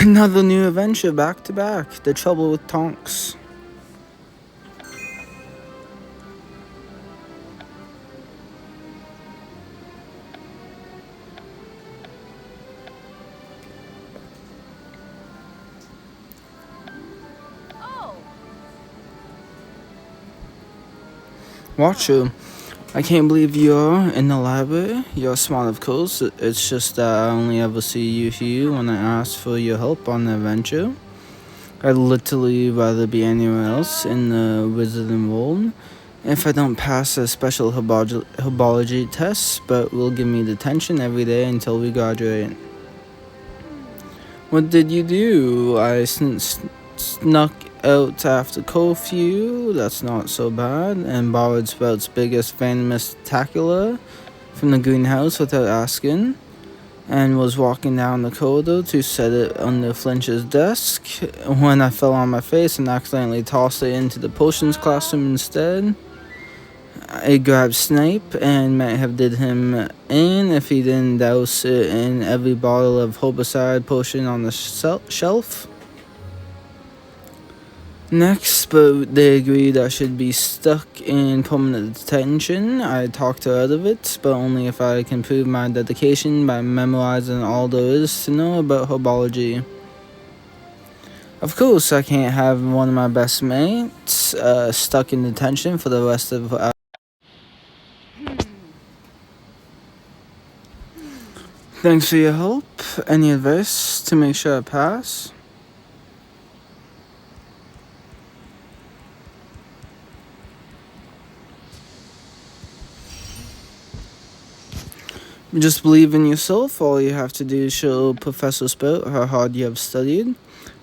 Another new adventure back to back. The trouble with Tonks. Watch you. I can't believe you're in the library. You're smart, of course. It's just that I only ever see you here when I ask for your help on the adventure. I'd literally rather be anywhere else in the wizarding world. If I don't pass a special herbology test, but will give me detention every day until we graduate. What did you do? I snuck out after curfew. That's not so bad. And borrowed Sprout's biggest famous spectacular from the greenhouse without asking. And was walking down the corridor to set it under Flinch's desk when I fell on my face and accidentally tossed it into the potions classroom instead. I grabbed Snape and might have did him in if he didn't douse it in every bottle of herbicide potion on the shelf. Next, but they agreed I should be stuck in permanent detention. I talked her out of it, but only if I can prove my dedication by memorizing all there is to know about herbology. Of course, I can't have one of my best mates stuck in detention for the rest of our. Thanks for your help. Any advice to make sure I pass? Just believe in yourself. All you have to do is show Professor Sprout how hard you have studied.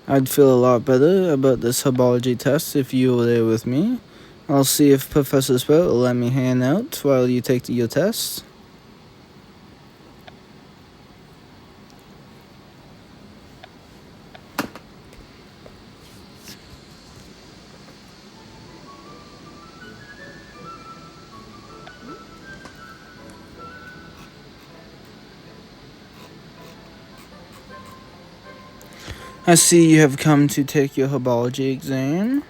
I'd feel a lot better about this herbology test if you were there with me. I'll see if Professor Sprout will let me hang out while you take your test. I see you have come to take your herbology exam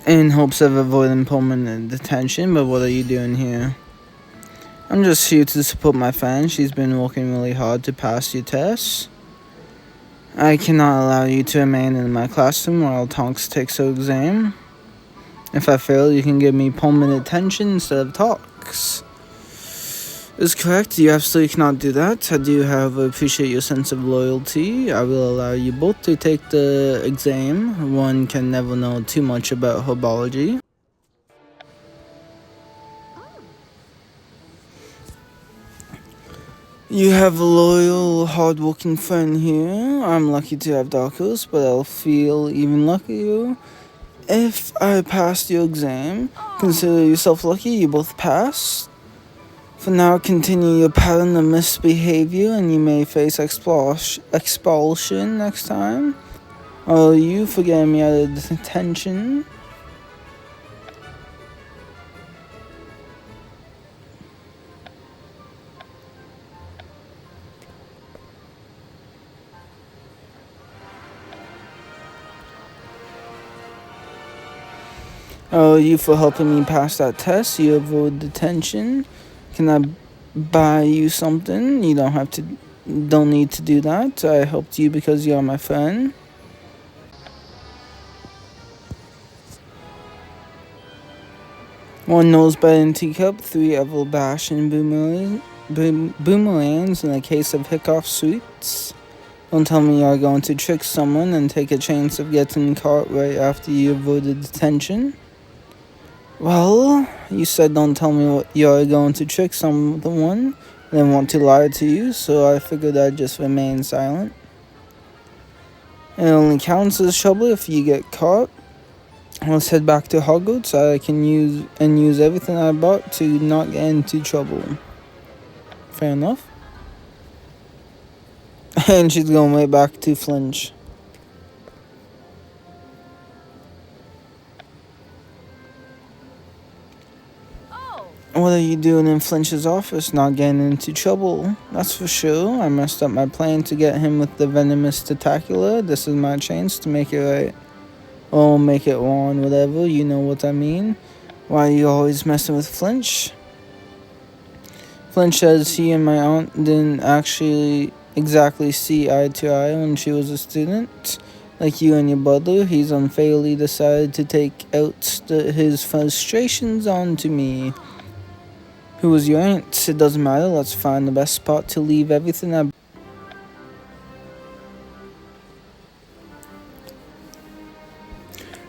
in hopes of avoiding permanent detention, but what are you doing here? I'm just here to support my friend. She's been working really hard to pass your test. I cannot allow you to remain in my classroom while Tonks takes her exam. If I fail, you can give me permanent detention instead of Tonks. Is correct. You absolutely cannot do that. I do, however, appreciate your sense of loyalty. I will allow you both to take the exam. One can never know too much about herbology. You have a loyal, hard-working friend here. I'm lucky to have Darkos, but I'll feel even luckier if I passed your exam. Consider yourself lucky you both passed. For now, continue your pattern of misbehavior and you may face expulsion next time. Or you for getting me out of detention. Oh, you for helping me pass that test. You avoid detention. Can I buy you something? You don't need to do that. I helped you because you're my friend. One nose bed and teacup, 3 Evil Bash and boomerangs, and a case of Hickoff sweets. Don't tell me you're going to trick someone and take a chance of getting caught right after you avoided detention. Well, you said don't tell me what you're going to trick someone. I didn't want to lie to you, so I figured I'd just remain silent. It only counts as trouble if you get caught. Let's head back to Hogwarts. I can use everything I bought to not get into trouble. Fair enough. And she's going right back to Flinch. What are you doing in Flinch's office? Not getting into trouble, that's for sure. I messed up my plan to get him with the venomous tentacular. This is my chance to make it right. Or make it wrong, whatever, you know what I mean. Why are you always messing with Flinch? Flinch says he and my aunt didn't actually exactly see eye to eye when she was a student. Like you and your brother, he's unfairly decided to take out his frustrations onto me. Who was your aunt? It doesn't matter, let's find the best spot to leave everything at.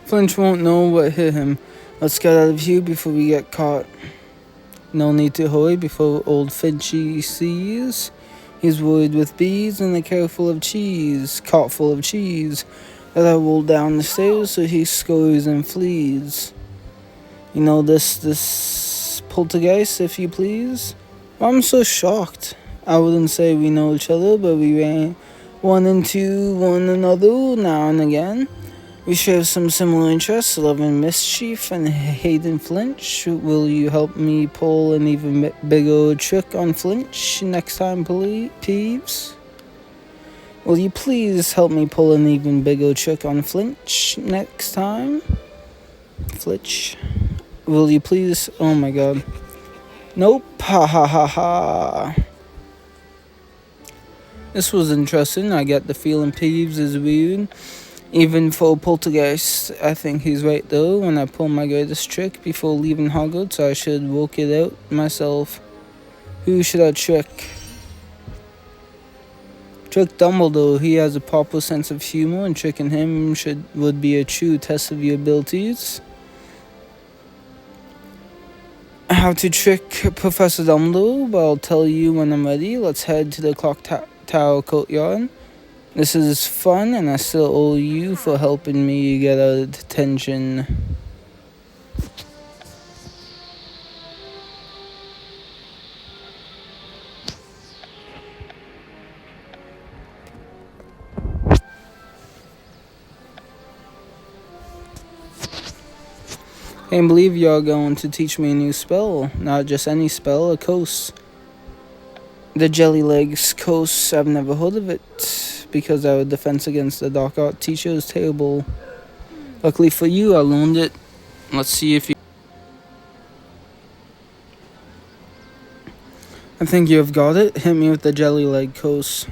Flinch won't know what hit him. Let's get out of here before we get caught. No need to hurry before old Finchy sees. He's worried with bees and a cart full of cheese that I roll down the stairs so he scurries and flees. You know this poltergeist, if you please? I'm so shocked. I wouldn't say we know each other, but we ran one into one another now and again. We share some similar interests, loving mischief and hating Flinch. Will you help me pull an even bigger trick on Flinch next time, Peeves? Will you please help me pull an even bigger trick on Flinch next time? Flinch. Will you please? Oh my god. Nope. Ha ha ha ha. This was interesting. I get the feeling Peeves is weird. Even for Poltergeist, I think he's right though. When I pull my greatest trick before leaving Hogwarts, I should work it out myself. Who should I trick? Trick Dumbledore. He has a proper sense of humor, and tricking him would be a true test of your abilities. How to trick Professor Dumbledore? Well, I'll tell you when I'm ready. Let's head to the Clock Tower courtyard. This is fun, and I still owe you for helping me get out of detention. Can't believe you're going to teach me a new spell. Not just any spell, a curse. The Jelly Legs curse, I've never heard of it, because our defense against the dark art teacher is terrible. Luckily for you, I learned it. Let's see if you... I think you have got it. Hit me with the Jelly Leg curse.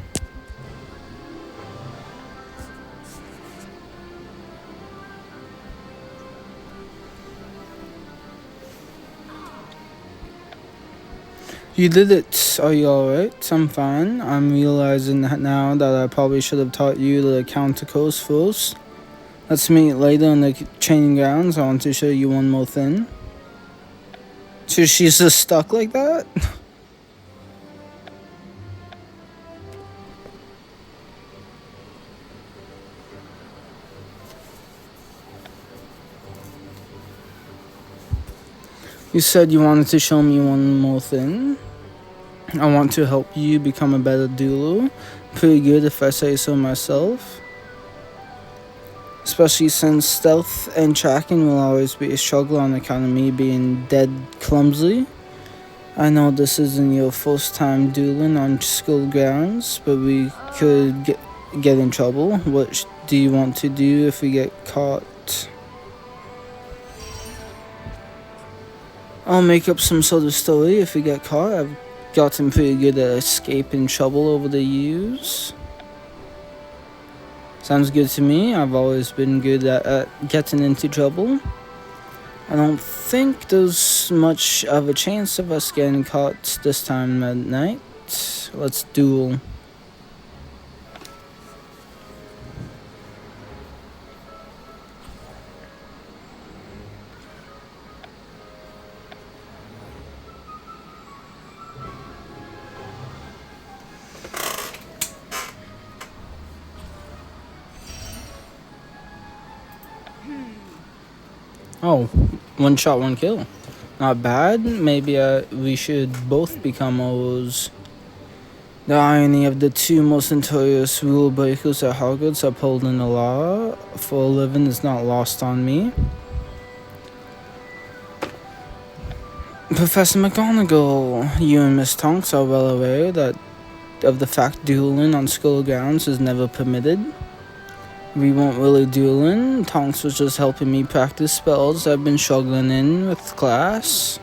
You did it. Are you alright? I'm fine. I'm realizing now that I probably should have taught you the counter curse first. Let's meet later in the training grounds. I want to show you one more thing. So she's just stuck like that? You said you wanted to show me one more thing. I want to help you become a better dueler. Pretty good if I say so myself. Especially since stealth and tracking will always be a struggle on account of me being dead clumsy. I know this isn't your first time dueling on school grounds, but we could get in trouble. What do you want to do if we get caught? I'll make up some sort of story if we get caught. I've gotten pretty good at escaping trouble over the years. Sounds good to me. I've always been good at getting into trouble. I don't think there's much of a chance of us getting caught this time at night. Let's duel. Oh, one shot, one kill. Not bad. Maybe we should both become O's. The irony of the two most notorious rule breakers at Hogwarts upholding the law for a living is not lost on me. Professor McGonagall, you and Miss Tonks are well aware that of the fact dueling on school grounds is never permitted. We weren't really dueling. Tonks was just helping me practice spells I've been struggling in with class.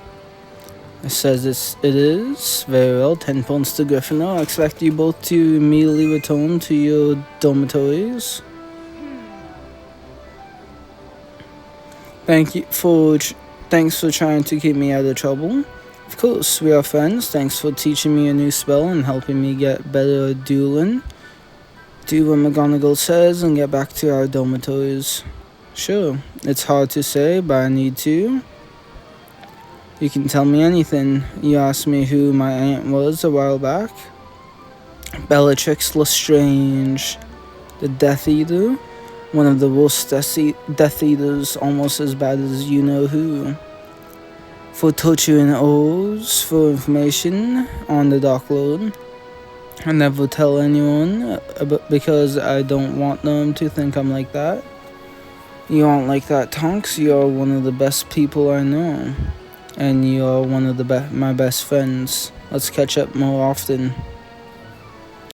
It says it is. Very well, 10 points to Gryffindor. I expect you both to immediately return to your dormitories. Thanks for trying to keep me out of trouble. Of course, we are friends. Thanks for teaching me a new spell and helping me get better at dueling. Do what McGonagall says and get back to our dormitories. Sure, it's hard to say, but I need to. You can tell me anything. You asked me who my aunt was a while back. Bellatrix Lestrange, the Death Eater. One of the worst Death Eaters, almost as bad as you-know-who. For torturing O's for information on the Dark Lord. I never tell anyone because I don't want them to think I'm like that. You aren't like that, Tonks. You're one of the best people I know. And you're one of my best friends. Let's catch up more often.